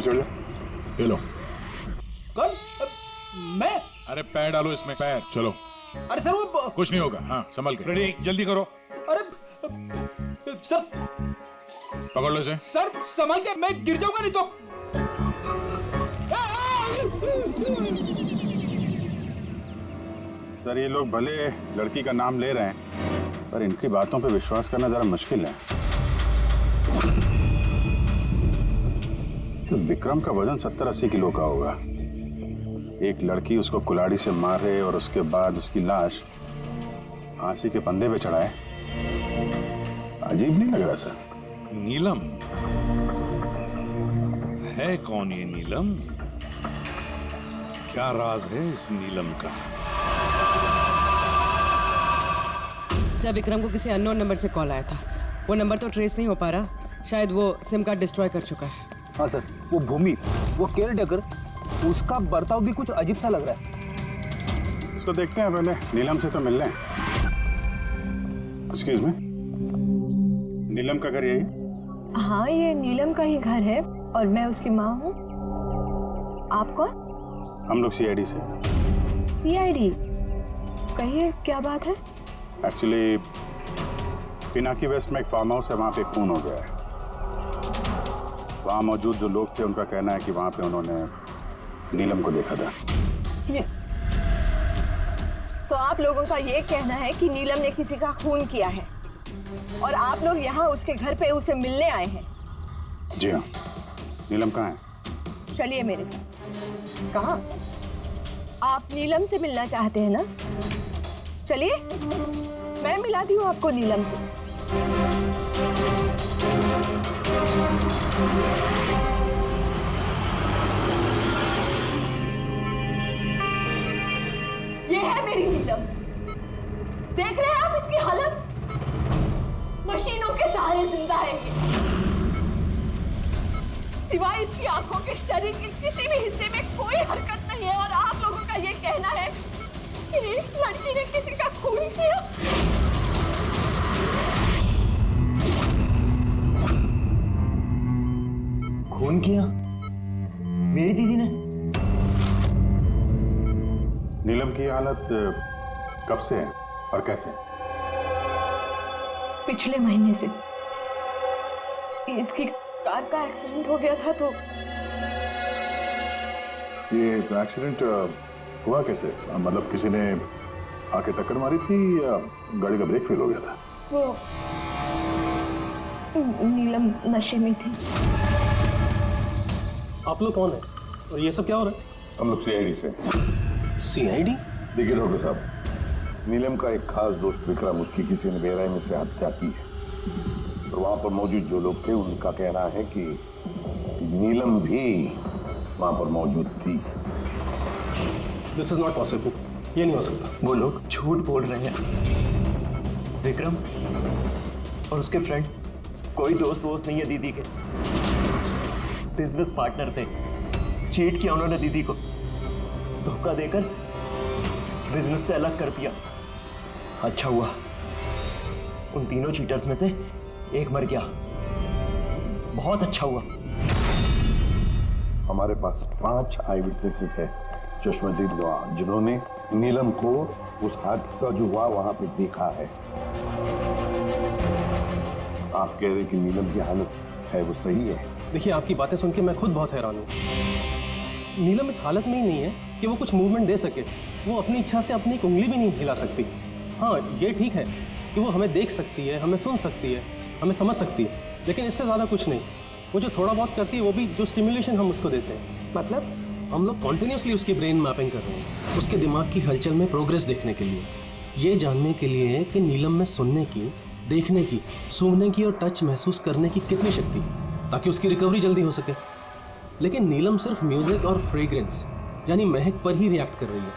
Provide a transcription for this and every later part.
चढ़ जा। ये लो। कौन? मैं? अरे पैर डालो इसमें, पैर। चलो। अरे सर वो कुछ नहीं होगा। हाँ संभल के। रेडी, जल्दी करो। अरे सर, पकड़ लो इसे। सर संभल के, मैं गिर जाऊंगा नहीं तो। सर ये लोग भले लड़की का नाम ले रहे हैं, पर इनकी बातों पे विश्वास करना जरा मुश्किल है। तो विक्रम का वजन 70-80 किलो का होगा। एक लड़की उसको कुल्हाड़ी से मारे और उसके बाद उसकी लाश फांसी के फंदे पे चढ़ाए। अजीब नहीं लग रहा सर? नीलम है कौन ये नीलम? क्या राज है इस नीलम का? सर विक्रम को किसी अननोन नंबर से कॉल आया था। वो नंबर तो ट्रेस नहीं हो पा रहा, शायद वो सिम कार्ड डिस्ट्रॉय कर चुका है। हाँ सर, वो भूमि, वो केयर टेकर, उसका बर्ताव भी कुछ अजीब सा लग रहा है। इसको देखते हैं पहले, नीलम से तो मिल रहे हैं। एक्सक्यूज मी, नीलम का घर यही? हाँ ये नीलम का ही घर है और मैं उसकी माँ हूँ। आप कौन? हम लोग सीआईडी से। सीआईडी? कहिए क्या बात है? एक्चुअली पिनाकी वेस्ट में एक फार्म हाउस है, वहाँ पे खून हो गया है। वहाँ मौजूद जो लोग थे उनका कहना है कि वहाँ पे उन्होंने नीलम को देखा था। तो आप लोगों का ये कहना है कि नीलम ने किसी का खून किया है और आप लोग यहाँ उसके घर पे उसे मिलने आए हैं? जी हाँ। नीलम कहाँ है? चलिए मेरे साथ। कहाँ? आप नीलम से मिलना चाहते हैं ना? चलिए मैं मिलाती हूँ आपको नीलम से। ये है मेरी नीलम। देख रहे हैं आप इसकी हालत? मशीनों के सहारे जिंदा है ये। सिवाय इसकी आंखों के शरीर के किसी भी हिस्से में कोई हरकत नहीं है और आप लोगों का ये कहना है कि इस लड़की ने किसी का खून किया। खून किया? मेरी दीदी ने? नीलम की हालत कब से है और कैसे? पिछले महीने से। इसकी कार का एक्सीडेंट हो गया था। तो ये एक्सीडेंट हुआ कैसे? मतलब किसी ने आके टक्कर मारी थी या गाड़ी का ब्रेक फेल हो गया था? वो नीलम नशे में थी। आप लोग कौन है और ये सब क्या हो रहा है? हम लोग सीआईडी से। सीआईडी? देखिए डॉक्टर साहब, नीलम का एक खास दोस्त विक्रम, उसकी किसी ने बेरहमी से हत्या की है। और वहां पर मौजूद जो लोग थे उनका कहना है कि नीलम भी वहां पर मौजूद थी। This is not possible. ये नहीं हो सकता। वो लोग झूठ बोल रहे हैं। विक्रम और उसके फ्रेंड कोई दोस्त वोस्त नहीं है दीदी के। बिजनेस पार्टनर थे। चीट किया उन्होंने दीदी को, धोखा देकर बिजनेस से अलग कर दिया। अच्छा हुआ उन तीनों चीटर्स में से एक मर गया। बहुत अच्छा हुआ। हमारे पास 5 आई विटनेसेस है, चश्मदीद गवाह, जिन्होंने नीलम को उस हादसा जो हुआ वहां पे देखा है। आप कह रहे हैं कि नीलम की हालत है वो सही है? देखिए आपकी बातें सुन के मैं खुद बहुत हैरान हूँ। नीलम इस हालत में ही नहीं है कि वो कुछ मूवमेंट दे सके। वो अपनी इच्छा से अपनी एक उंगली भी नहीं हिला सकती। हाँ ये ठीक है कि वो हमें देख सकती है, हमें सुन सकती है, हमें समझ सकती है, लेकिन इससे ज़्यादा कुछ नहीं। वो जो थोड़ा बहुत करती है वो भी जो स्टिमुलेशन हम उसको देते हैं। मतलब? हम लोग कॉन्टिन्यूसली उसकी ब्रेन मैपिंग कर रहे हैं, उसके दिमाग की हलचल में प्रोग्रेस देखने के लिए, ये जानने के लिए कि नीलम में सुनने की, देखने की, सूंघने की और टच महसूस करने की कितनी शक्ति है, ताकि उसकी रिकवरी जल्दी हो सके। लेकिन नीलम सिर्फ म्यूजिक और फ्रेग्रेंस यानी महक पर ही रिएक्ट कर रही है,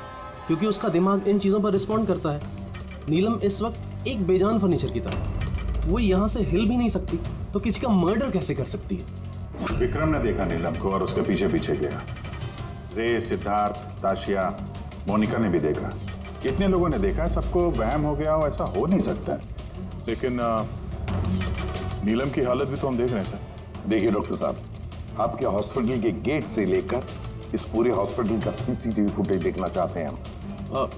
क्योंकि उसका दिमाग इन चीज़ों पर रिस्पॉन्ड करता है। नीलम इस वक्त एक बेजान फर्नीचर की तरह, वो यहाँ से हिल भी नहीं सकती, तो किसी का मर्डर कैसे कर सकती है? विक्रम ने देखा नीलम को और उसके पीछे पीछे गया। रे, सिद्धार्थ, ताशिया, मोनिका ने भी देखा। कितने लोगों ने देखा? सबको वहम हो गया हो, ऐसा हो नहीं सकता। लेकिन नीलम की हालत भी तो हम देख रहे हैं सर। देखिए डॉक्टर साहब, आपके हॉस्पिटल के गेट से लेकर इस पूरे हॉस्पिटल का सीसीटीवी फुटेज देखना चाहते हैं हम।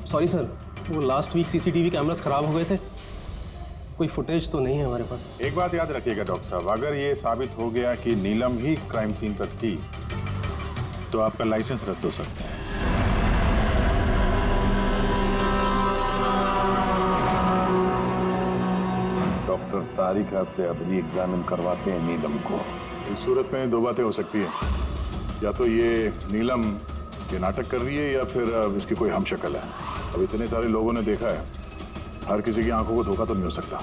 सॉरी सर, वो लास्ट वीक सीसीटीवी कैमरास खराब हो गए थे, कोई फुटेज तो नहीं है हमारे पास। एक बात याद रखिएगा डॉक्टर साहब, अगर ये साबित हो गया कि नीलम ही क्राइम सीन पर थी तो आपका लाइसेंस रद्द हो सकता है। डॉक्टर तारिका से अब री एग्जामिन करवाते हैं नीलम को। इस सूरत में दो बातें हो सकती हैं, या तो ये नीलम ये नाटक कर रही है या फिर इसकी कोई हमशक्ल है। अब इतने सारे लोगों ने देखा है, हर किसी की आंखों को धोखा तो नहीं हो सकता।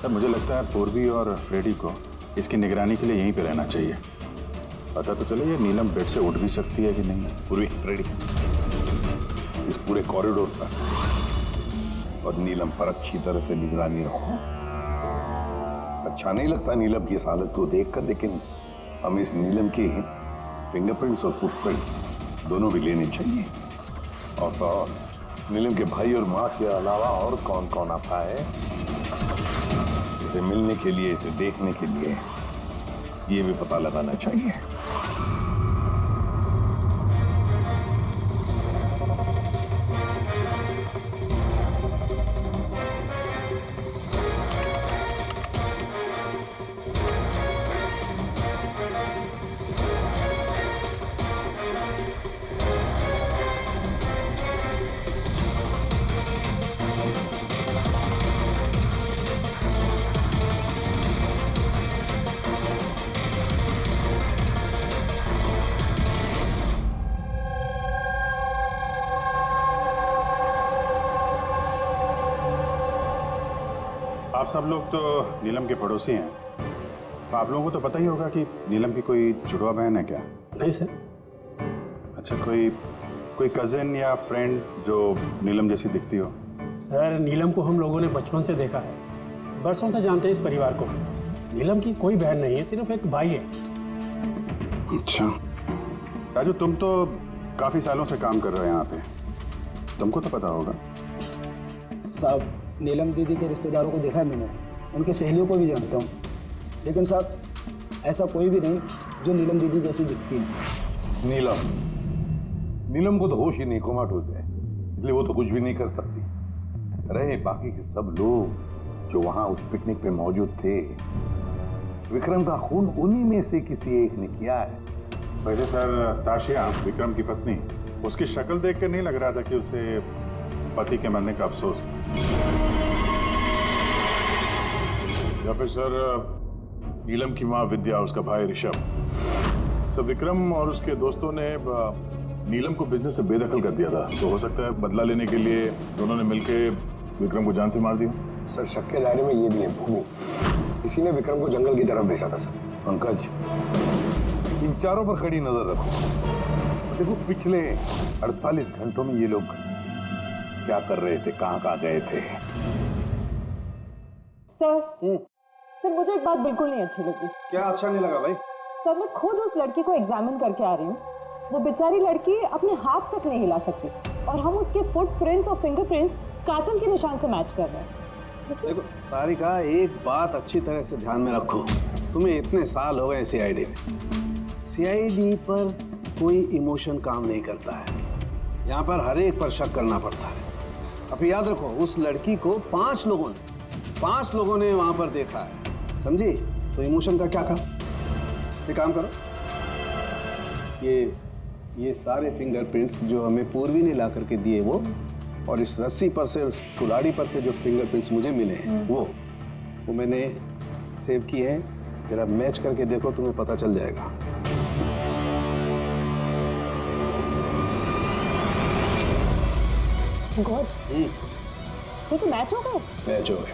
सर मुझे लगता है पूर्वी और फ्रेडी को इसकी निगरानी के लिए यहीं पे रहना चाहिए। पता तो चले ये नीलम बेड से उठ भी सकती है कि नहीं। पूर्वी, फ्रेडी, इस पूरे कॉरिडोर पर और नीलम पर अच्छी तरह से निगरानी रखो। अच्छा नहीं लगता नीलम की इस हालत को देखकर, लेकिन हमें इस नीलम की फिंगरप्रिंट्स और फुटप्रिंट्स दोनों भी लेने चाहिए। और तो और नीलम के भाई और माँ के अलावा और कौन कौन आता है इसे मिलने के लिए, इसे देखने के लिए, ये भी पता लगाना चाहिए। आप सब लोग तो नीलम के पड़ोसी हैं, तो आप लोगों को तो पता ही होगा कि नीलम की कोई जुड़वा बहन है क्या? नहीं सर। अच्छा, कोई कजिन या फ्रेंड जो नीलम जैसी दिखती हो? सर नीलम को हम लोगों ने बचपन से देखा है, बरसों से जानते हैं इस परिवार को। नीलम की कोई बहन नहीं है, सिर्फ एक भाई है। अच्छा राजू, तुम तो काफी सालों से काम कर रहे हो यहाँ पे, तुमको तो पता होगा। साहब नीलम दीदी के रिश्तेदारों को देखा है मैंने, उनके सहेलियों को भी जानता हूँ, लेकिन साहब ऐसा कोई भी नहीं जो नीलम दीदी जैसी दिखती है। नीलम को तो होश ही नहीं, कोमाटोज है, इसलिए वो तो कुछ भी नहीं कर सकती। रहे बाकी के सब लोग जो वहां उस पिकनिक पे मौजूद थे, विक्रम का खून उन्हीं में से किसी एक ने किया है। वैसे सर, ताशिया विक्रम की पत्नी, उसकी शक्ल देख कर नहीं लग रहा था कि उसे पति के मरने का अफसोस है। या फिर सर नीलम की माँ विद्या, उसका भाई ऋषभ, सब विक्रम और उसके दोस्तों ने नीलम को बिजनेस से बेदखल कर दिया था, तो हो सकता है बदला लेने के लिए दोनों ने मिलकर विक्रम को जान से मार दिया। सर शक के दायरे में ये भी है भूमि, इसी ने विक्रम को जंगल की तरफ भेजा था। सर पंकज, इन चारों पर कड़ी नजर रखो। देखो पिछले 48 घंटों में ये लोग क्या कर रहे थे, कहाँ गए थे। सर मुझे एक बात बिल्कुल नहीं अच्छी लगी। क्या अच्छा नहीं लगा भाई? सर मैं खुद उस लड़की को एग्जामिन करके आ रही हूँ, वो बेचारी लड़की अपने हाथ तक नहीं हिला सकती, और हम उसके फुटप्रिंट्स और फिंगरप्रिंट्स कातिल के निशान से मैच कर रहे हैं। देखो तारिका, एक बात अच्छी तरह से ध्यान में रखो, तुम्हें इतने साल हो गए सीआईडी में, सीआईडी पर कोई इमोशन काम नहीं करता है, यहाँ पर हर एक पर शक करना पड़ता है। अब याद रखो, उस लड़की को 5 लोगों ने वहां पर देखा है, समझी? तो इमोशन का क्या काम? एक काम करो, ये सारे फिंगरप्रिंट्स जो हमें पूर्वी ने ला करके दिए वो, और इस रस्सी पर से, उस कुल्हाड़ी पर से जो फिंगरप्रिंट्स मुझे मिले हैं वो मैंने सेव किए हैं। जरा मैच करके देखो, तुम्हें पता चल जाएगा। गॉड, सो तो मैच हो गए? मैच हो गए।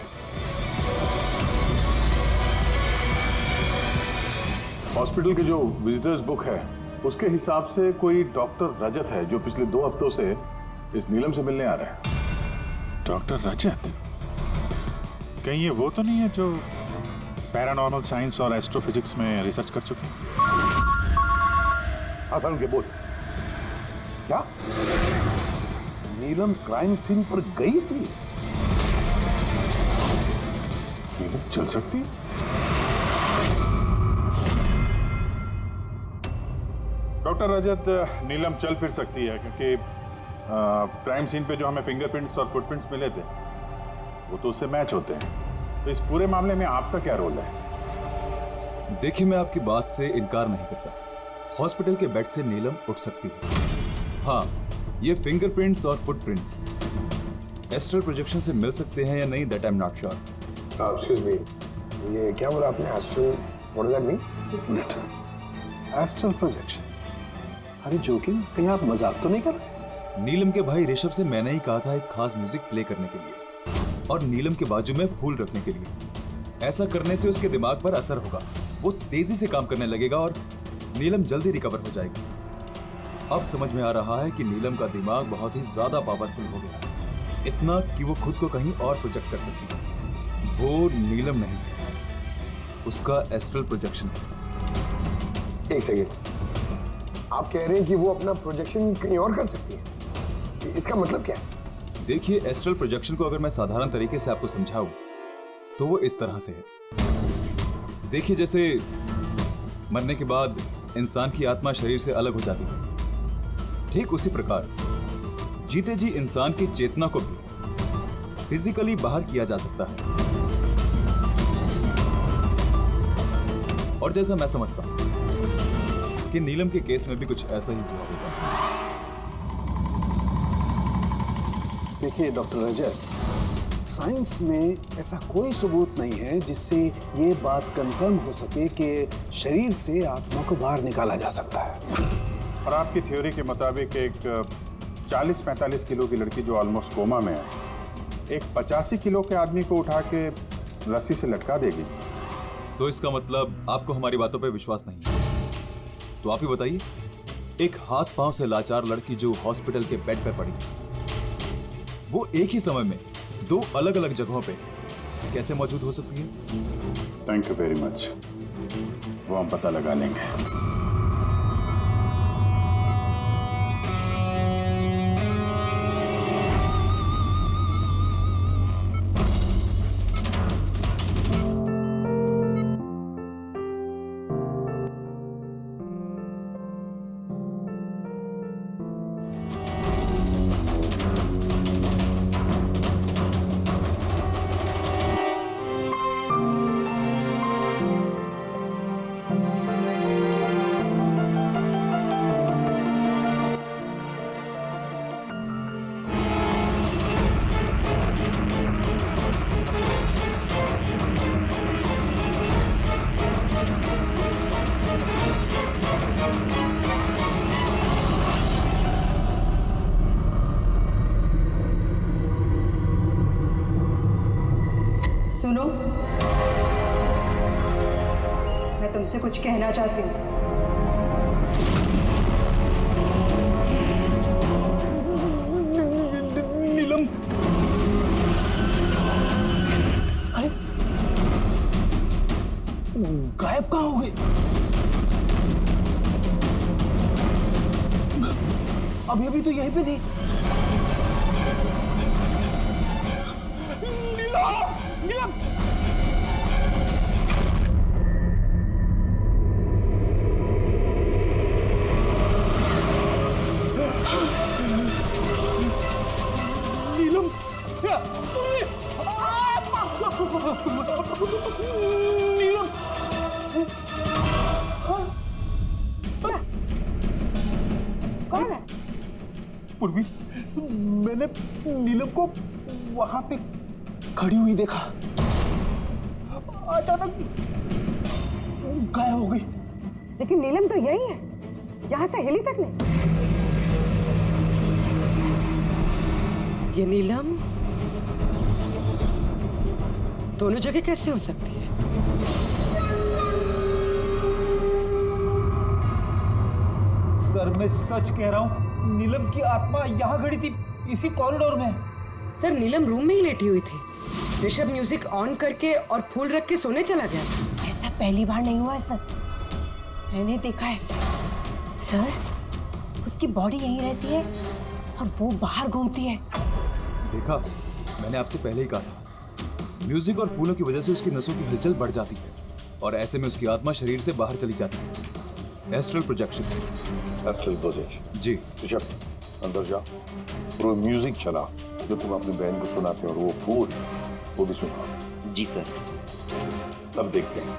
हॉस्पिटल की जो विजिटर्स बुक है उसके हिसाब से कोई डॉक्टर रजत है जो पिछले 2 हफ्तों से इस नीलम से मिलने आ रहा है। डॉक्टर रजत? कहीं ये वो तो नहीं है जो पैरानॉर्मल साइंस और एस्ट्रोफिजिक्स में रिसर्च कर चुके हैं? आसान के बोल, क्या नीलम क्राइम सीन पर गई थी? नीलम चल सकती है? डॉक्टर रजत, नीलम चल फिर सकती है क्योंकि क्राइम सीन पे जो हमें फिंगरप्रिंट्स और फुटप्रिंट्स मिले थे वो तो उससे मैच होते हैं। तो इस पूरे मामले में आपका क्या रोल है? देखिए, मैं आपकी बात से इनकार नहीं करता। हॉस्पिटल के बेड से नीलम उठ सकती है। हाँ, ये फिंगरप्रिंट्स और फुटप्रिंट्स एस्ट्रल प्रोजेक्शन से मिल सकते हैं या नहीं, that I am not sure. Excuse me, ये क्या बोला आपने? Astral, what does that mean? Minute, astral projection? अरे जोकिंग, कहीं आप मजाक तो नहीं कर रहे? नीलम के भाई ऋषभ से मैंने ही कहा था एक खास म्यूजिक प्ले करने के लिए और नीलम के बाजू में फूल रखने के लिए। ऐसा करने से उसके दिमाग पर असर होगा, वो तेजी से काम करने लगेगा और नीलम जल्दी रिकवर हो जाएगी। अब समझ में आ रहा है कि नीलम का दिमाग बहुत ही ज्यादा पावरफुल हो गया है, इतना कि वो खुद को कहीं और प्रोजेक्ट कर सकती है। वो नीलम नहीं है, उसका एस्ट्रल प्रोजेक्शन है। एक सेकेंड, आप कह रहे हैं कि वो अपना प्रोजेक्शन कहीं और कर सकती है? इसका मतलब क्या है? देखिए, एस्ट्रल प्रोजेक्शन को अगर मैं साधारण तरीके से आपको समझाऊं तो वो इस तरह से है। देखिए, जैसे मरने के बाद इंसान की आत्मा शरीर से अलग हो जाती है, ठीक उसी प्रकार जीते जी इंसान की चेतना को भी फिजिकली बाहर किया जा सकता है। और जैसा मैं समझता हूं कि नीलम के केस में भी कुछ ऐसा ही हुआ होगा। देखिए डॉक्टर रजत, साइंस में ऐसा कोई सबूत नहीं है जिससे ये बात कंफर्म हो सके कि शरीर से आत्मा को बाहर निकाला जा सकता है। और आपकी थ्योरी के मुताबिक एक 40-45 किलो की लड़की जो ऑलमोस्ट कोमा में है, एक 85 किलो के आदमी को उठा के रस्सी से लटका देगी। तो इसका मतलब आपको हमारी बातों पे विश्वास नहीं है? तो आप ही बताइए, एक हाथ पांव से लाचार लड़की जो हॉस्पिटल के बेड पर पड़ी, वो एक ही समय में दो अलग अलग जगहों पे कैसे मौजूद हो सकती है? थैंक यू वेरी मच, वो हम पता लगा लेंगे। सुनो, मैं तुमसे कुछ कहना चाहती हूँ। नीलम, अरे गायब कहाँ हो गई? अभी अभी तो यहीं पे थी। नीलम! नीलम! नीलम! कौन है? पूर्वी, मैंने नीलम को वहां पे खड़ी हुई देखा, अचानक गायब हो गई। लेकिन नीलम तो यही है, यहाँ से हिली तक नहीं। ये नीलम दोनों जगह कैसे हो सकती है? सर, मैं सच कह रहा हूँ, नीलम की आत्मा यहाँ खड़ी थी, इसी कॉरिडोर में। सर, नीलम रूम में ही लेटी हुई थी। ऋषभ म्यूजिक ऑन करके और फूल रख के सोने चला गया था। ऐसा पहली बार नहीं हुआ है सर, मैंने देखा है। सर, उसकी बॉडी यहीं रहती है और वो बाहर घूमती है। देखा, मैंने आपसे पहले ही कहा था, म्यूजिक और फूलों की वजह से उसकी नसों की हलचल बढ़ जाती है और ऐसे में उसकी आत्मा शरीर से बाहर चली जाती है। Astral projection. Astral projection. जी। ऋषभ, अंदर जाओ और वो म्यूजिक चला जो तुम अपनी बहन को सुनाते हो, और वो फूल वो भी सुनाओ। जी सर। तब देखते हैं।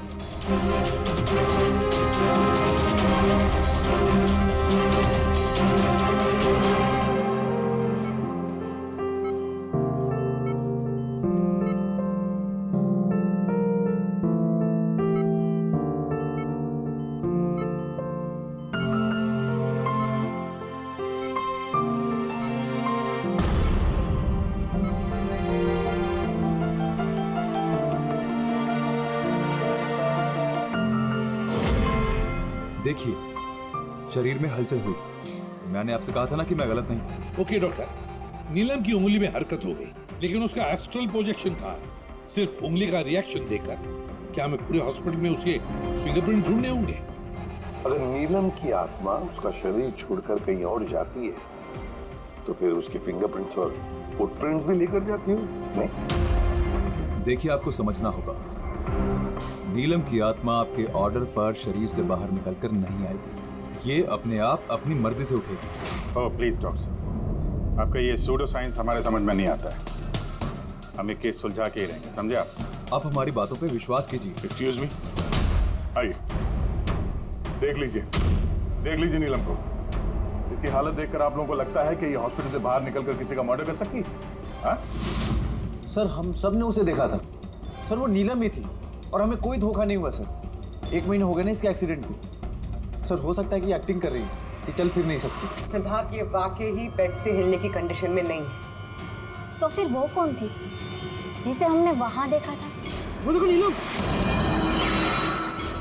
देखिए, शरीर में हलचल हुई। मैंने आपसे कहा था ना कि मैं गलत नहीं था। ओके डॉक्टर, नीलम की उंगली में हरकत हो गई, लेकिन उसका एस्ट्रल प्रोजेक्शन था। सिर्फ उंगली का रिएक्शन देखकर क्या हमें पूरे हॉस्पिटल में उसके फिंगरप्रिंट ढूंढने होंगे? अगर नीलम की आत्मा उसका शरीर छोड़कर कहीं और जाती है तो फिर उसके फिंगरप्रिंट्स और फुटप्रिंट्स भी लेकर जाती हो? नहीं। देखिए, आपको समझना होगा, नीलम की आत्मा आपके ऑर्डर पर शरीर से बाहर निकलकर नहीं आएगी। ये अपने आप अपनी मर्जी से उठेगी। ओह प्लीज डॉक्टर साहब, आपका ये सूडो साइंस हमारे समझ में नहीं आता है। हम ये केस सुलझा के ही रहेंगे, समझे आप हमारी बातों पे विश्वास कीजिए। एक्सक्यूज मी, आइए देख लीजिए नीलम को। इसकी हालत देखकर आप लोगों को लगता है कि ये हॉस्पिटल से बाहर निकलकर किसी का मर्डर कर सकती है? हाँ? सर, हम सब ने उसे देखा था सर, वो नीलम ही थी और हमें कोई धोखा नहीं हुआ सर। 1 महीने हो गए ना इसके एक्सीडेंट को। सर, हो सकता है कि एक्टिंग कर रही है, कि चल फिर नहीं सकती। सिद्धार्थ, ये वाकई ही बेड से हिलने की कंडीशन में नहीं है। तो फिर वो कौन थी जिसे हमने वहां देखा था? वो देखो नीलम।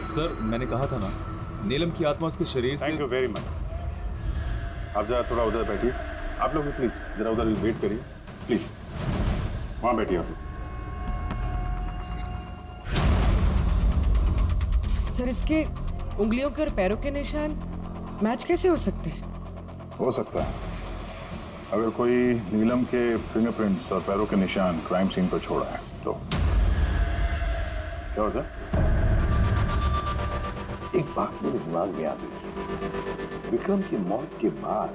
सर, मैंने कहा था ना, नीलम की आत्मा उसके शरीर से। Thank you very much. आप जरा थोड़ा उधर बैठिए, आप लोग भी प्लीज जरा उधर वेट करिए, प्लीज वहां बैठिए आप। सर, इसके उंगलियों के और पैरों के निशान मैच कैसे हो सकते हैं? हो सकता है अगर कोई नीलम के फिंगरप्रिंट्स और पैरों के निशान क्राइम सीन पर छोड़ा है तो। क्या हो सर? एक बात मेरे दिमाग में आ गई। विक्रम की मौत के बाद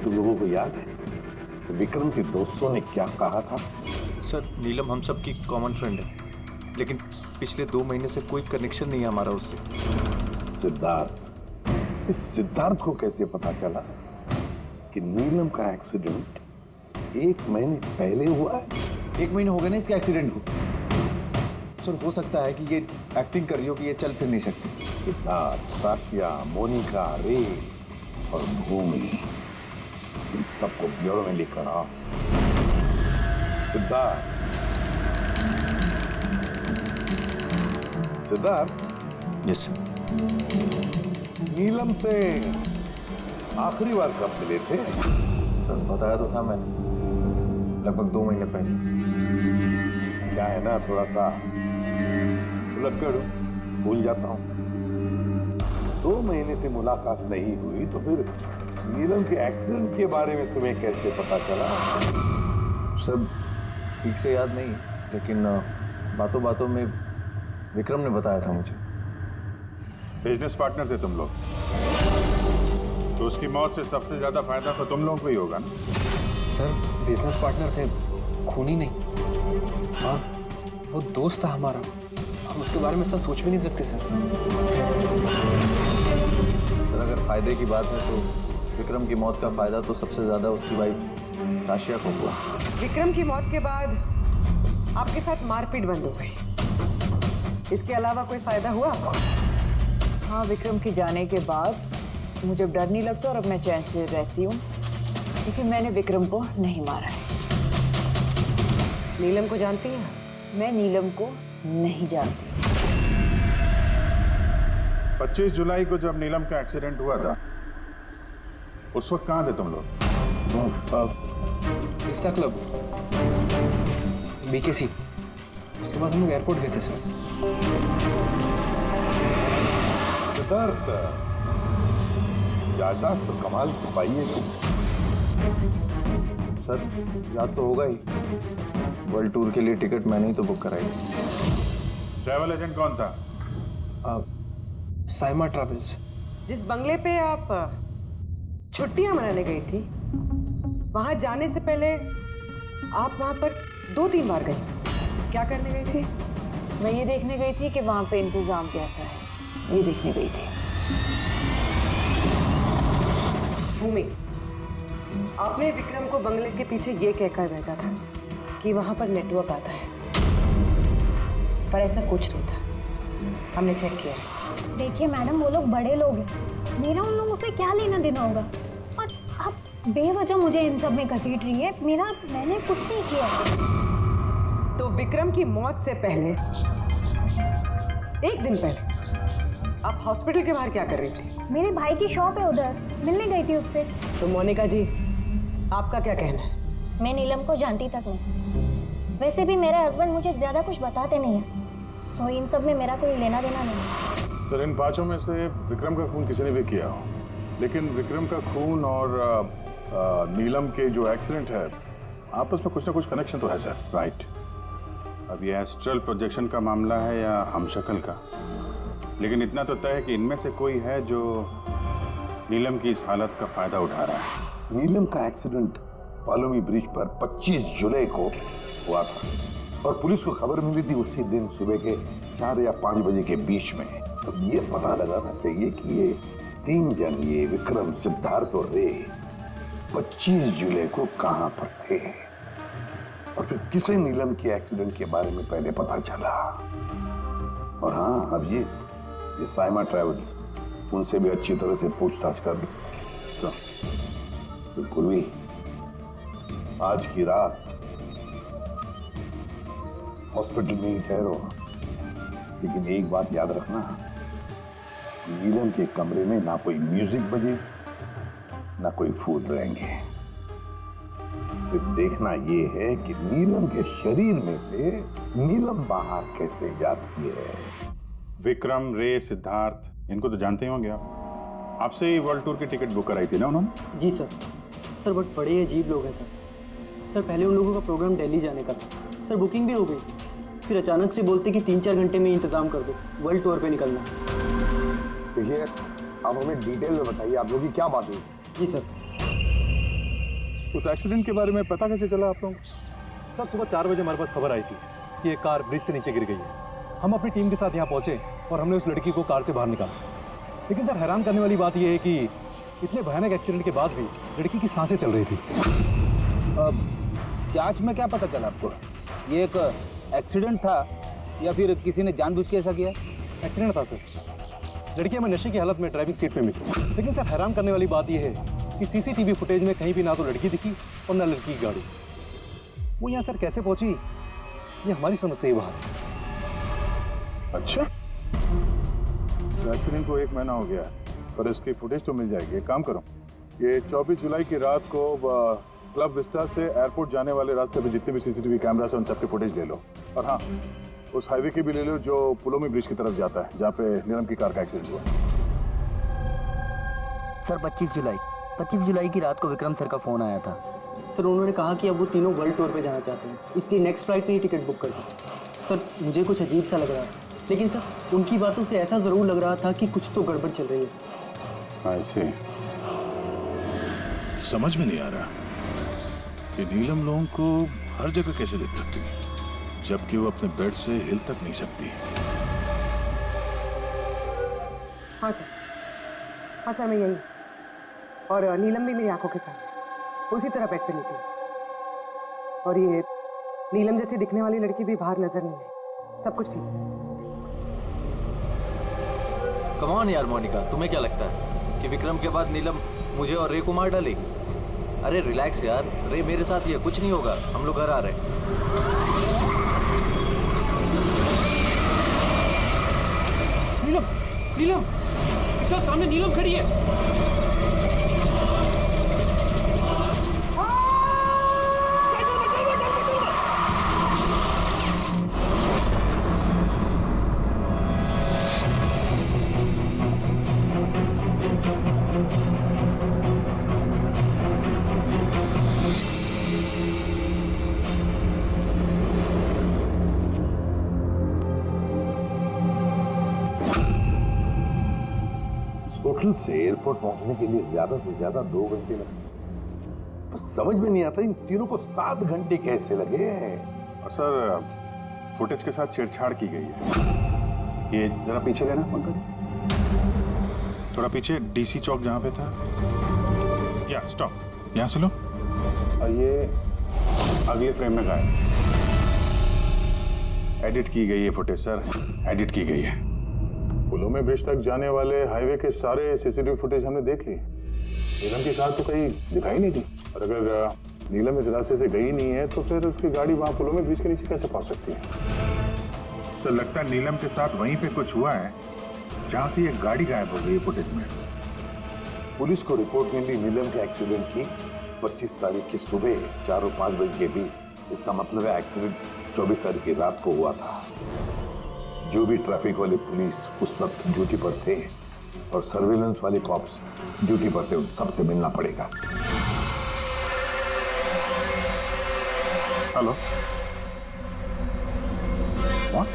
तुम लोगों को याद है विक्रम के दोस्तों ने क्या कहा था? सर, नीलम हम सबकी कॉमन फ्रेंड है, लेकिन पिछले 2 महीने से कोई कनेक्शन नहीं है हमारा उससे। सिद्धार्थ, इस सिद्धार्थ को कैसे पता चला कि नीलम का एक्सीडेंट 1 महीने पहले हुआ है? 1 महीने हो गए ना इसके एक्सीडेंट को। सर, हो सकता है कि ये एक्टिंग कर रही हो कि ये चल फिर नहीं सकती। सिद्धार्थ, सात्या, मोनिका, रे और भूमि, इन सबको ब्यूरो में लेकर आओ। Siddharth, yes sir. नीलम से आखिरी बार कब मिले थे? सर, बताया तो था मैंने, लगभग 2 महीने पहले। क्या है ना, थोड़ा सा उलझकर भूल जाता हूँ। 2 महीने से मुलाकात नहीं हुई तो फिर नीलम के एक्सीडेंट के बारे में तुम्हें कैसे पता चला? सर, ठीक से याद नहीं, लेकिन बातों बातों में विक्रम ने बताया था मुझे। बिजनेस पार्टनर थे तुम लोग, तो उसकी मौत से सबसे ज्यादा फायदा तो तुम लोगों को ही होगा ना? सर, बिजनेस पार्टनर थे, खूनी नहीं। और वो दोस्त था हमारा, हम उसके बारे में ऐसा सोच भी नहीं सकते सर। सर, अगर फायदे की बात है तो विक्रम की मौत का फायदा तो सबसे ज्यादा उसकी वाइफ राशिया को हुआ। विक्रम की मौत के बाद आपके साथ मारपीट बंद हो गई, इसके अलावा कोई फायदा हुआ? हाँ, विक्रम के जाने के बाद मुझे अब डर नहीं लगता और अब मैं चैन से रहती हूँ, लेकिन मैंने विक्रम को नहीं मारा है। नीलम को जानती हैं? मैं नीलम को नहीं जानती। 25 जुलाई को जब नीलम का एक्सीडेंट हुआ था उस वक्त कहाँ थे तुम लोग? Insta club, BKC। उसके बाद हम लोग एयरपोर्ट गए थे सर। सिद्धार्थ, याददाश्त तो कमाल की पाई है तुम। सर, याद तो होगा ही, वर्ल्ड टूर के लिए टिकट मैंने ही तो बुक कराई। ट्रैवल एजेंट कौन था? साइमा ट्रैवल्स। जिस बंगले पे आप छुट्टियां मनाने गई थी, वहां जाने से पहले आप वहां पर 2-3 बार गई। क्या करने गई थी? मैं ये देखने गई थी कि वहाँ पे इंतजाम कैसा है, ये देखने गई थी। भूमि, आपने विक्रम को बंगले के पीछे ये कहकर भेजा था कि वहां पर नेटवर्क आता है, पर ऐसा कुछ नहीं था। हमने चेक किया है। देखिए मैडम, वो लोग बड़े लोग हैं, मेरा उन लोगों से क्या लेना देना होगा। और आप बेवजह मुझे इन सब में घसीट रही है। मैंने कुछ नहीं किया। तो विक्रम की मौत से पहले, एक दिन पहले, आप हॉस्पिटल के बाहर क्या कर रही थी? मेरे भाई की शॉप है, उधर मिलने गई थी उससे। तो मोनिका जी, आपका क्या कहना है? मैं नीलम को जानती तक नहीं। वैसे भी मेरे हस्बैंड मुझे ज्यादा कुछ बताते नहीं है, सो इन सब में मेरा कोई लेना देना नहीं। सर, इन 5 में से विक्रम का खून किसी ने भी किया हो, लेकिन विक्रम का खून और नीलम के जो एक्सीडेंट है, आपस में कुछ ना कुछ कनेक्शन तो है सर, राइट? अब ये एस्ट्रल प्रोजेक्शन का मामला है या हमशक्ल का, लेकिन इतना तो तय है कि इनमें से कोई है जो नीलम की इस हालत का फायदा उठा रहा है। नीलम का एक्सीडेंट पालोमी ब्रिज पर 25 जुलाई को हुआ था और पुलिस को खबर मिली थी उसी दिन सुबह के 4 या 5 बजे के बीच में। तो ये पता लगाना चाहिए कि ये 3 जन, ये विक्रम, सिद्धार्थ और रे, 25 जुलाई को कहां पर थे और फिर किसे नीलम के एक्सीडेंट के बारे में पहले पता चला। और हाँ, अब ये साइमा ट्रैवल्स, उनसे भी अच्छी तरह से पूछताछ कर लो। तो पूर्वी, आज की रात हॉस्पिटल में ही ठहरो, लेकिन एक बात याद रखना, नीलम के कमरे में ना कोई म्यूजिक बजे, ना कोई फूल रहेंगे। सिर्फ देखना ये है कि नीलम के शरीर में से नीलम बाहर कैसे जाती है। विक्रम, रे, सिद्धार्थ, इनको तो जानते ही होंगे आप। आपसे ही वर्ल्ड टूर की टिकट बुक कराई थी ना उन्होंने? जी सर बट बड़े अजीब लोग हैं सर। पहले उन लोगों का प्रोग्राम दिल्ली जाने का था सर, बुकिंग भी हो गई, फिर अचानक से बोलते कि 3-4 घंटे में इंतजाम कर दो, वर्ल्ड टूर पे निकलना। देखिए, आप हमें डिटेल में बताइए, आप लोगों की क्या बात हुई? जी सर। उस एक्सीडेंट के बारे में पता कैसे चला आप लोगों को? सर, सुबह 4 बजे हमारे पास खबर आई थी कि एक कार ब्रिज से नीचे गिर गई है। हम अपनी टीम के साथ यहाँ पहुँचे और हमने उस लड़की को कार से बाहर निकाला। लेकिन सर, हैरान करने वाली बात यह है कि इतने भयानक एक्सीडेंट के बाद भी लड़की की सांसें चल रही थी। जांच में क्या पता चला आपको? ये एक एक्सीडेंट था या फिर किसी ने जानबूझ के ऐसा किया? एक्सीडेंट था सर। लड़की हमें नशे की हालत में ड्राइविंग सीट पे मिली। लेकिन सर, हैरान करने वाली बात यह है कि सीसीटीवी फुटेज में कहीं भी ना तो लड़की दिखी और ना लड़की की गाड़ी। वो यहाँ सर कैसे पहुंची, ये हमारी समझ से ही बाहर है। अच्छा, एक्सीडेंट को 1 महीना हो गया है, पर इसकी फुटेज तो मिल जाएगी। एक काम करो, ये 24 जुलाई की रात को क्लब विस्टा से एयरपोर्ट जाने वाले रास्ते पे जितने भी सीसीटीवी कैमरास हैं उन सबके फुटेज ले लो। और हाँ, उस हाईवे की भी ले लो जो पुलोमी ब्रिज की तरफ जाता है, जहाँ पे नीलम की कार का एक्सीडेंट हुआ। सर, 25 जुलाई की रात को विक्रम सर का फोन आया था। सर, उन्होंने कहा कि अब वो तीनों वर्ल्ड टूर पे जाना चाहते हैं, इसलिए नेक्स्ट फ्लाइट पे ही टिकट बुक कर दी। सर, मुझे कुछ अजीब सा लग रहा है, लेकिन सर उनकी बातों से ऐसा ज़रूर लग रहा था कि कुछ तो गड़बड़ चल रही है। ऐसे समझ में नहीं आ रहा कि नीलम लोगों को हर जगह कैसे देख सकती है, जबकि वो अपने बेड से हिल तक नहीं सकती। हाँ सर, मैं यही, और नीलम भी मेरी आंखों के साथ उसी तरह बेड पे निकली, और ये नीलम जैसी दिखने वाली लड़की भी बाहर नजर नहीं आई। सब कुछ ठीक है। कम ऑन यार मोनिका, तुम्हें क्या लगता है कि विक्रम के बाद नीलम मुझे और रे को मार डालेगी? अरे रिलैक्स यार, रे मेरे साथ ही है, कुछ नहीं होगा, हम लोग घर आ रहे हैं। नीलम, इधर सामने नीलम खड़ी है। होटल से एयरपोर्ट पहुंचने के लिए ज्यादा से ज्यादा 2 घंटे लगे। बस समझ में नहीं आता इन तीनों को 7 घंटे कैसे लगे। और सर फुटेज के साथ छेड़छाड़ की गई है। ये जरा पीछे लेना पंकज, थोड़ा पीछे, डीसी चौक जहां पे था। या स्टॉप, यहां से लो। और ये अगले फ्रेम में गायब। एडिट की गई है फुटेज सर, एडिट की गई है। पुलों में ब्रिज तक जाने वाले हाईवे के सारे सीसीटीवी फुटेज हमने देख लिए। नीलम की कार तो कहीं दिखाई नहीं दी, और अगर नीलम इस रास्ते से गई नहीं है तो फिर उसकी गाड़ी वहां पुलों में ब्रिज के नीचे कैसे पहुंच सकती है? सर लगता है नीलम के साथ वहीं पे कुछ हुआ है जहां से ये गाड़ी गायब हो गई है फुटेज में। पुलिस को रिपोर्ट मिली नीलम के एक्सीडेंट की 25 तारीख की सुबह 4 और 5 बजे के बीच। इसका मतलब है एक्सीडेंट 24 तारीख की रात को हुआ था। जो भी ट्रैफिक वाले पुलिस उस वक्त ड्यूटी पर थे और सर्विलेंस वाले कॉप्स ड्यूटी पर थे, उन सबसे मिलना पड़ेगा। Hello, what?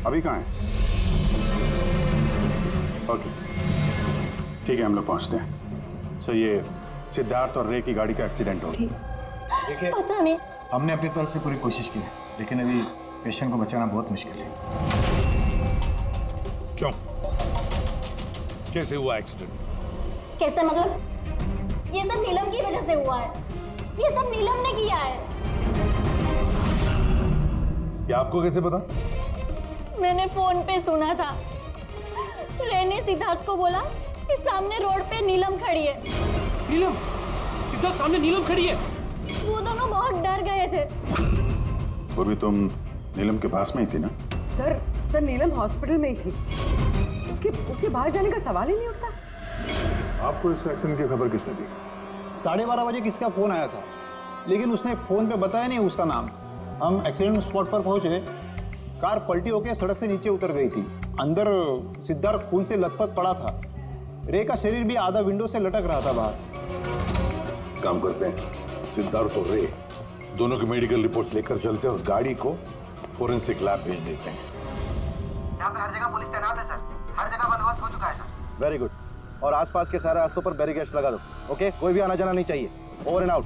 अभी कहाँ है? ओके ठीक है, हम लोग पहुंचते हैं। सर ये सिद्धार्थ और रे की गाड़ी का एक्सीडेंट हो गया। देखिए पता नहीं, हमने अपनी तरफ से पूरी कोशिश की है, लेकिन अभी पेशेंट को बचाना बहुत मुश्किल है। क्यों? कैसे हुआ एक्सीडेंट? कैसे मतलब? ये सब नीलम की वजह से हुआ है। ये सब नीलम ने किया है। ये आपको कैसे पता? मैंने फोन पे सुना था। रे ने सिद्धार्थ को बोला कि सामने रोड पे नीलम खड़ी है। नीलम? सिद्धार्थ सामने नीलम खड़ी है? वो दोनों बहुत डर गए थे। और भी तुम नीलम के पास में ही थी ना? सर नीलम हॉस्पिटल में ही थी। उसके बाहर जाने का सवाल ही नहीं उठता। आपको इस एक्सीडेंट की खबर किसने दी? 12:30 बजे किसका फोन आया था, लेकिन उसने फोन पे बताया नहीं उसका नाम। हम एक्सीडेंट स्पॉट पर पहुंचे, कार पलटी होकर सड़क से नीचे उतर गई थी। अंदर सिद्धार्थ खून से लथपथ पड़ा था। रे का शरीर भी आधा विंडो से लटक रहा था बाहर। काम करते हैं, सिद्धार्थ और रे दोनों की मेडिकल रिपोर्ट लेकर चलते हैं और गाड़ी को फोरेंसिक लैब भेज देते हैं। यहाँ पे हर जगह पुलिस तैनात है सर, हर जगह बंदोबस्त हो चुका है सर। Very good. और आसपास के सारे रास्तों पर बैरिकेड्स लगा दो। ओके, कोई भी आना जाना नहीं चाहिए। Over and out.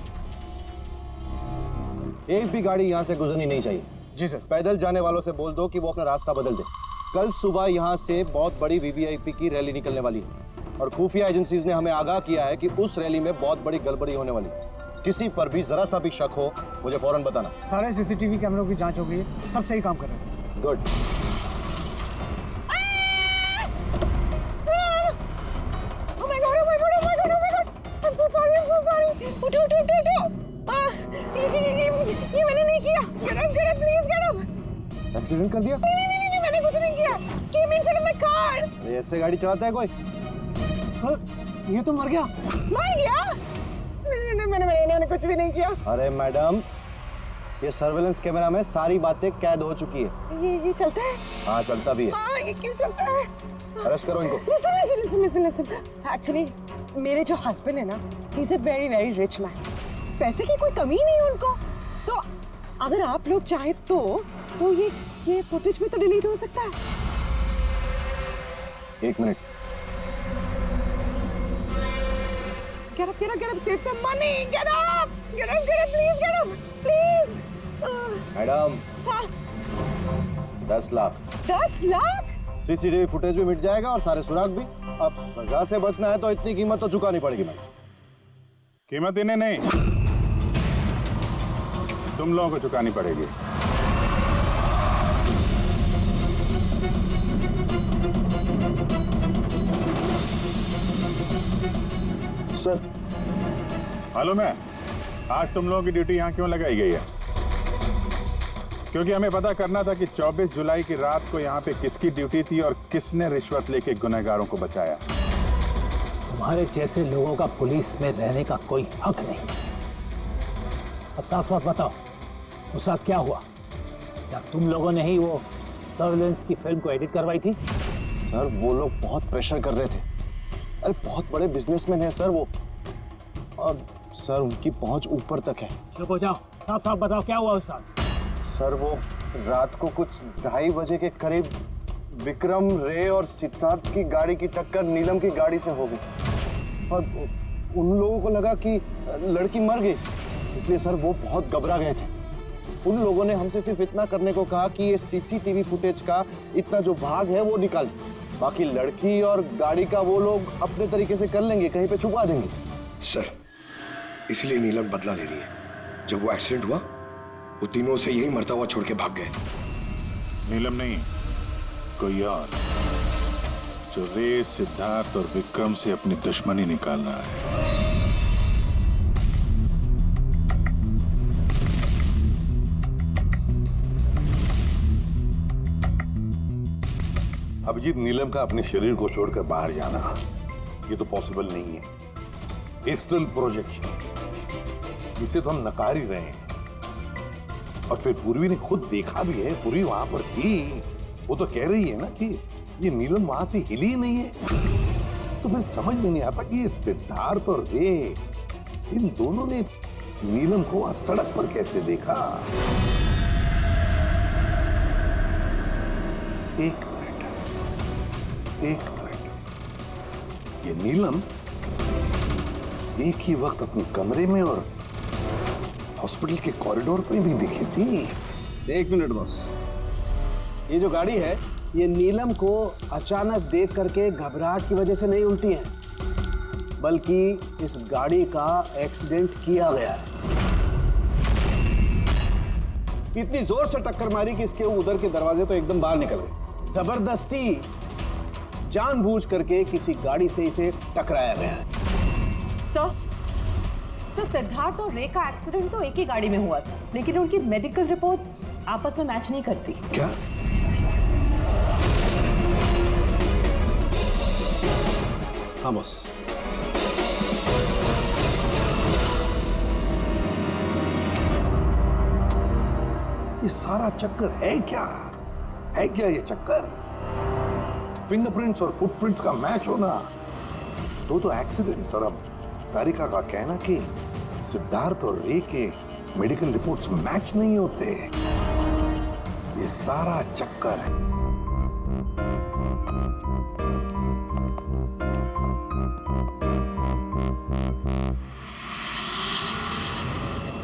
एक भी गाड़ी यहाँ से गुजरनी नहीं चाहिए। जी सर। पैदल जाने वालों से बोल दो कि वो अपना रास्ता बदल दे। कल सुबह यहाँ से बहुत बड़ी वीवीआईपी की रैली निकलने वाली है और खुफिया एजेंसीज ने हमें आगाह किया है कि उस रैली में बहुत बड़ी गड़बड़ी होने वाली है। किसी पर भी जरा सा भी शक हो मुझे फौरन बताना। सारे सीसीटीवी कैमरों की जांच हो गई है, सब सही काम कर रहे हैं। गुड। ये मैंने नहीं किया। Get up, please get up. Accident कर दिया? नहीं, मैंने कुछ नहीं किया। Came in front of my car. ऐसे गाड़ी चलाता है कोई? सर, ये तो मर गया। मर गया? नहीं, मैंने कुछ भी नहीं किया। अरे मैडम, ये सर्वेलेंस कैमरा में सारी बातें कैद हो चुकी है। ये चलता है? हाँ, चलता भी है। हाँ, ये क्यों चलता है? अरेस्ट करो इनको। Listen. Actually, मेरे जो हस्बैंड है ना, he's a very very rich man. पैसे की कोई कमी नहीं है उनको। तो अगर आप लोग चाहे तो ये फुटेज में तो डिलीट हो सकता है। 1 minute. Get up, save some money. Get up, please get up, please. Madam, हाँ, 10 लाख। 10 लाख? सीसीटीवी फुटेज भी मिट जाएगा और सारे सुराग भी। अब सजा से बचना है तो इतनी कीमत तो चुकानी पड़ेगी मैडम। कीमत इन्हें नहीं, तुम लोगों को चुकानी पड़ेगी। सर, मालूम है आज तुम लोगों की ड्यूटी यहाँ क्यों लगाई गई है? क्योंकि हमें पता करना था कि 24 जुलाई की रात को यहाँ पे किसकी ड्यूटी थी और किसने रिश्वत लेके गुनहगारों को बचाया। तुम्हारे जैसे लोगों का पुलिस में रहने का कोई हक नहीं। अब साफ साफ बताओ, उस रात क्या हुआ? क्या तुम लोगों ने ही वो सर्विलेंस की फिल्म को एडिट करवाई थी? सर, वो लोग बहुत प्रेशर कर रहे थे। अरे बहुत बड़े बिजनेसमैन है सर वो, और सर उनकी पहुंच ऊपर तक है। चुप हो जाओ, साफ साफ बताओ क्या हुआ उस रात? सर वो रात को कुछ 2:30 बजे के करीब विक्रम, रे और सिद्धार्थ की गाड़ी की टक्कर नीलम की गाड़ी से हो गई और उन लोगों को लगा कि लड़की मर गई, इसलिए सर वो बहुत घबरा गए थे। उन लोगों ने हमसे सिर्फ इतना करने को कहा कि ये सीसीटीवी फुटेज का इतना जो भाग है वो निकाल, बाकी लड़की और गाड़ी का वो लोग अपने तरीके से कर लेंगे, कहीं पे छुपा देंगे। सर इसलिए नीलम बदला ले रही है। जब वो एक्सीडेंट हुआ वो तीनों से यही मरता हुआ छोड़ के भाग गए। नीलम नहीं, कोई और जो रे, सिद्धार्थ और विक्रम से अपनी दुश्मनी निकाल रहा है। अभिजीत, नीलम का अपने शरीर को छोड़कर बाहर जाना ये तो पॉसिबल नहीं है। एस्ट्रल प्रोजेक्शन, इसे तो हम नकार ही रहे हैं। और फिर पूर्वी ने खुद देखा भी है, पूर्वी वहां पर थी, वो तो कह रही है ना कि ये नीलम वहां से हिली ही नहीं है। तो फिर समझ में नहीं आता कि ये सिद्धार्थ और रे, इन दोनों ने नीलम को सड़क पर कैसे देखा। एक मिनट, ये नीलम एक ही वक्त अपने कमरे में और हॉस्पिटल के कॉरिडोर पे भी दिखी थी। एक मिनट बॉस, ये जो गाड़ी है ये नीलम को अचानक देख करके घबराहट की वजह से नहीं उल्टी है, बल्कि इस गाड़ी का एक्सीडेंट किया गया है। इतनी जोर से टक्कर मारी कि इसके उधर के दरवाजे तो एकदम बाहर निकल गए। जबरदस्ती जानबूझ करके किसी गाड़ी से इसे टकराया गया है। सर, सिद्धार्थ और रे का एक्सीडेंट तो एक ही गाड़ी में हुआ था, लेकिन उनकी मेडिकल रिपोर्ट्स आपस में मैच नहीं करती। क्या? हाँ बॉस। ये सारा चक्कर है क्या? है क्या ये चक्कर? फिंगरप्रिंट्स और फुटप्रिंट्स का मैच होना, तो एक्सीडेंट्स। और अब तारिका का कहना कि सिद्धार्थ और रे के मेडिकल रिपोर्ट्स मैच नहीं होते। ये सारा चक्कर है।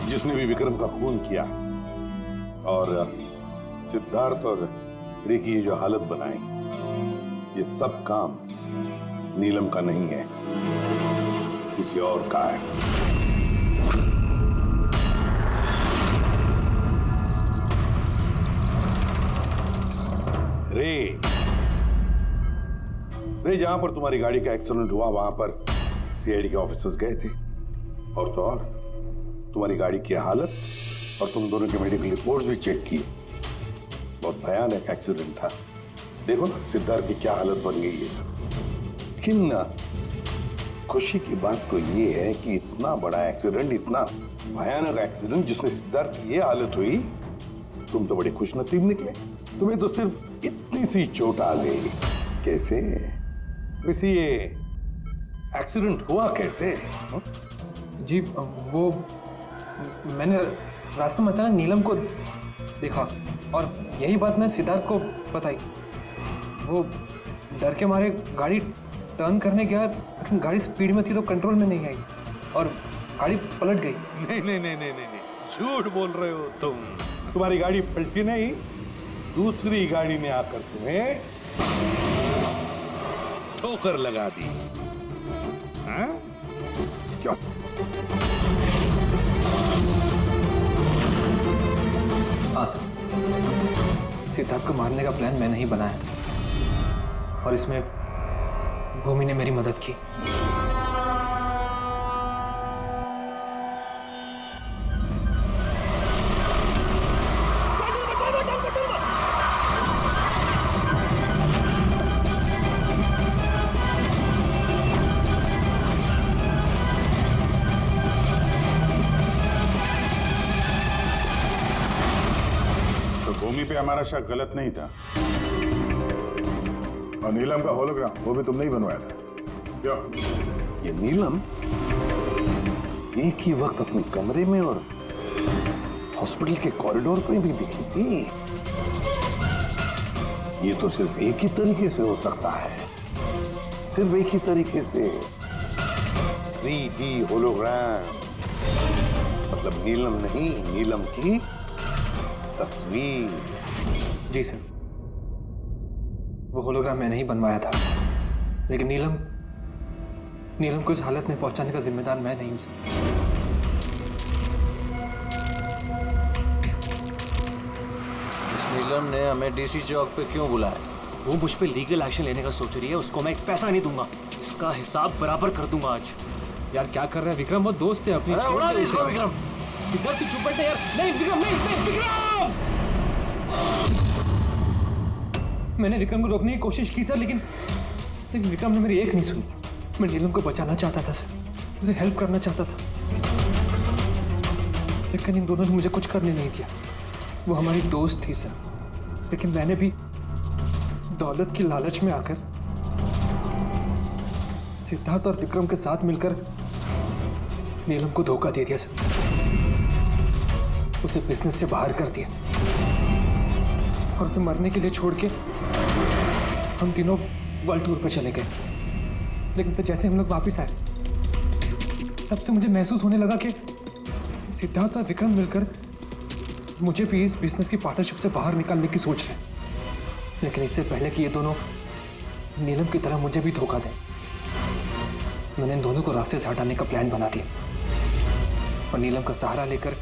जिसने भी विक्रम का खून किया और सिद्धार्थ और रे की ये जो हालत बनाई, ये सब काम नीलम का नहीं है, किसी और का है। रे जहां पर तुम्हारी गाड़ी का एक्सीडेंट हुआ वहां पर सीआईडी के ऑफिसर्स गए थे, और तो और तुम्हारी गाड़ी की हालत और तुम दोनों के मेडिकल रिपोर्ट्स भी चेक किए। बहुत भयानक एक्सीडेंट था। देखो ना सिद्धार्थ की क्या हालत बन गई है। लेकिन खुशी की बात तो ये है कि इतना बड़ा एक्सीडेंट, इतना भयानक एक्सीडेंट जिसमें सिद्धार्थ की ये हालत हुई, तुम तो बड़े खुशनसीब निकले। तुम्हें तो सिर्फ इतनी सी चोट आ गई। कैसे? वैसे ये एक्सीडेंट हुआ कैसे? जी वो मैंने रास्ते में अचानक नीलम को देखा और यही बात मैं सिद्धार्थ को बताई। वो डर के मारे गाड़ी टर्न करने गया, गाड़ी स्पीड में थी तो कंट्रोल में नहीं आई और गाड़ी पलट गई। नहीं, झूठ बोल रहे हो तुम। तुम्हारी गाड़ी पलटी नहीं, दूसरी गाड़ी ने आकर तुम्हें ठोकर लगा दी। हाँ? क्यों? हाँ सर, सिद्धार्थ को मारने का प्लान मैंने ही बनाया और इसमें भूमि ने मेरी मदद की। भूमि पे हमारा शक गलत नहीं था। और नीलम का होलोग्राम वो भी तुमने ही बनवाया था। क्यों? ये नीलम एक ही वक्त अपने कमरे में और हॉस्पिटल के कॉरिडोर पे भी दिखी थी। ये तो सिर्फ एक ही तरीके से हो सकता है, सिर्फ एक ही तरीके से। 3D होलोग्राम, मतलब नीलम नहीं, नीलम की तस्वीर। जी सर, वो होलोग्राम मैंने ही बनवाया था, लेकिन नीलम को इस हालत में पहुंचाने का जिम्मेदार मैं नहीं हूं सर। नीलम ने हमें डीसी चौक पे क्यों बुलाया? वो मुझ पे लीगल एक्शन लेने का सोच रही है, उसको मैं एक पैसा नहीं दूंगा, इसका हिसाब बराबर कर दूंगा आज। यार क्या कर रहा है विक्रम, वो दोस्त है अपनी। अरे उड़ा दे इसको विक्रम। सिद्धार्थ तू चुप बैठ यार। नहीं विक्रम, नहीं विक्रम। मैंने विक्रम को रोकने की कोशिश की सर, लेकिन विक्रम ने मेरी एक नहीं सुनी। मैं नीलम को बचाना चाहता था सर, उसे हेल्प करना चाहता था, लेकिन इन दोनों ने मुझे कुछ करने नहीं दिया। वो हमारी दोस्त थी सर, लेकिन मैंने भी दौलत की लालच में आकर सिद्धार्थ और विक्रम के साथ मिलकर नीलम को धोखा दे दिया सर, उसे बिजनेस से बाहर कर दिया और उसे मरने के लिए छोड़ के हम तीनों वर्ल्ड टूर पर चले गए। लेकिन सर जैसे हम लोग वापस आए, तब से मुझे महसूस होने लगा कि सिद्धार्थ और विक्रम मिलकर मुझे भी इस बिजनेस की पार्टनरशिप से बाहर निकालने की सोच रहे हैं। लेकिन इससे पहले कि ये दोनों नीलम की तरह मुझे भी धोखा दें, मैंने इन दोनों को रास्ते से हटाने का प्लान बना दिया और नीलम का सहारा लेकर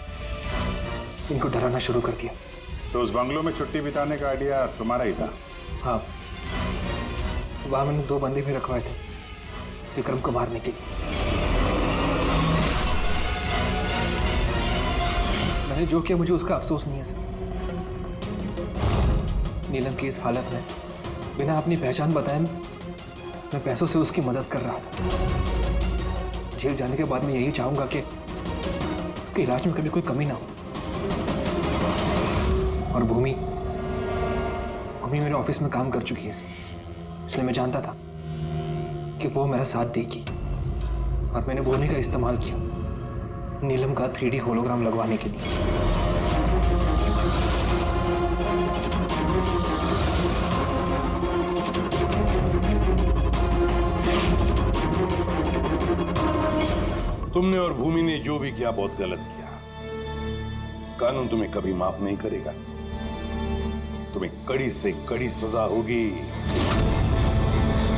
इनको डराना शुरू कर दिया। तो उस बंगलों में छुट्टी बिताने का आइडिया तुम्हारा ही था? हाँ, वहां मैंने 2 बंदे भी रखवाए थे विक्रम को मारने के लिए। मैंने जो किया मुझे उसका अफसोस नहीं है सर। नीलम की इस हालत में बिना अपनी पहचान बताए मैं पैसों से उसकी मदद कर रहा था। जेल जाने के बाद मैं यही चाहूंगा कि उसके इलाज में कभी कोई कमी ना हो। और भूमि मेरे ऑफिस में काम कर चुकी है, इसलिए मैं जानता था कि वो मेरा साथ देगी और मैंने भूमि का इस्तेमाल किया नीलम का 3D होलोग्राम लगवाने के लिए। तुमने और भूमि ने जो भी किया बहुत गलत किया। कानून तुम्हें कभी माफ नहीं करेगा, तुम्हें कड़ी से कड़ी सजा होगी।